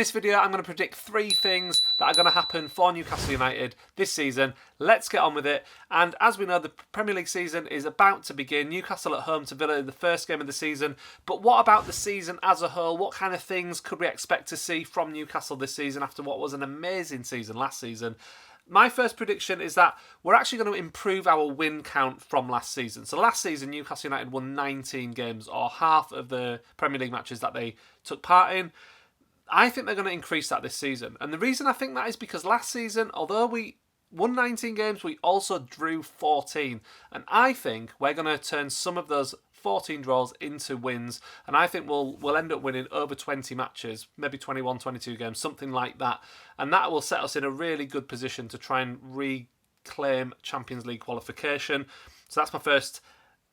this video, I'm going to predict 3 things that are going to happen for Newcastle United this season. Let's get on with it. And as we know, the Premier League season is about to begin. Newcastle at home to Villa in the first game of the season. But what about the season as a whole? What kind of things could we expect to see from Newcastle this season after what was an amazing season last season? My first prediction is that we're actually going to improve our win count from last season. So last season, Newcastle United won 19 games, or half of the Premier League matches that they took part in. I think they're going to increase that this season. And the reason I think that is because last season, although we won 19 games, we also drew 14. And I think we're going to turn some of those 14 draws into wins, and I think we'll end up winning over 20 matches, maybe 21, 22 games, something like that, and that will set us in a really good position to try and reclaim Champions League qualification. So that's my first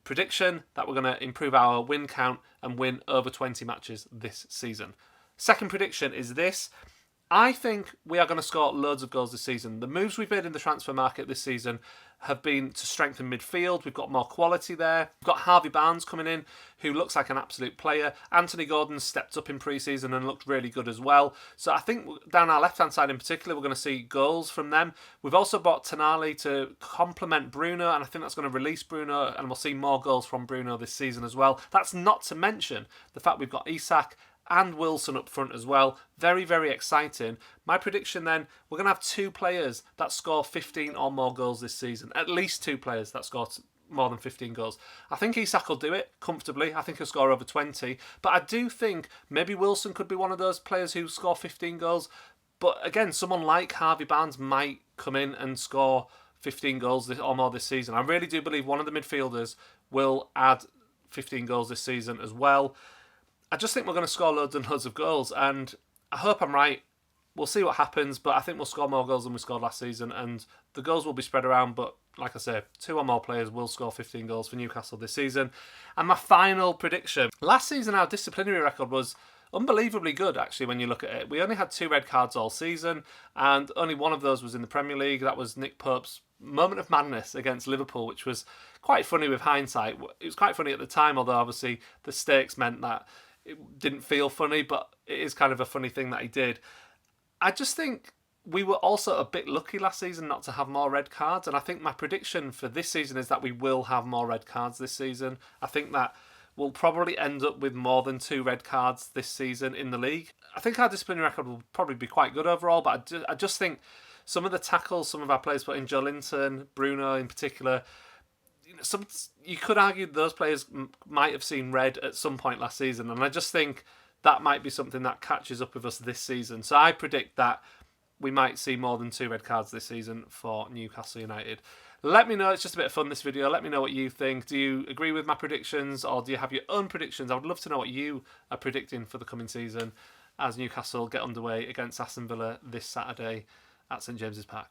prediction, that we're going to improve our win count and win over 20 matches this season. Second prediction is this. I think we are going to score loads of goals this season. The moves we've made in the transfer market this season have been to strengthen midfield. We've got more quality there. We've got Harvey Barnes coming in, who looks like an absolute player. Anthony Gordon stepped up in pre-season and looked really good as well. So I think down our left-hand side in particular, we're going to see goals from them. We've also bought Tonali to complement Bruno, and I think that's going to release Bruno, and we'll see more goals from Bruno this season as well. That's not to mention the fact we've got Isak and Wilson up front as well. Very, very exciting. My prediction then, we're going to have 2 players that score 15 or more goals this season. At least 2 players that score more than 15 goals. I think Isak will do it comfortably. I think he'll score over 20. But I do think maybe Wilson could be one of those players who score 15 goals. But again, someone like Harvey Barnes might come in and score 15 goals or more this season. I really do believe one of the midfielders will add 15 goals this season as well. I just think we're going to score loads and loads of goals, and I hope I'm right. We'll see what happens, but I think we'll score more goals than we scored last season, and the goals will be spread around, but like I say, 2 or more players will score 15 goals for Newcastle this season. And my final prediction. Last season, our disciplinary record was unbelievably good, actually, when you look at it. We only had 2 red cards all season, and only one of those was in the Premier League. That was Nick Pope's moment of madness against Liverpool, which was quite funny with hindsight. It was quite funny at the time, although obviously the stakes meant that it didn't feel funny, but it is kind of a funny thing that he did. I just think we were also a bit lucky last season not to have more red cards, and I think my prediction for this season is that we will have more red cards this season. I think that we'll probably end up with more than 2 red cards this season in the league. I think our disciplinary record will probably be quite good overall, but I just think some of the tackles some of our players put in, Joe Linton, Bruno in particular, you could argue those players might have seen red at some point last season, and I just think that might be something that catches up with us this season. So I predict that we might see more than 2 red cards this season for Newcastle United. Let me know. It's just a bit of fun, this video. Let me know what you think. Do you agree with my predictions, or do you have your own predictions? I would love to know what you are predicting for the coming season as Newcastle get underway against Aston Villa this Saturday at St James's Park.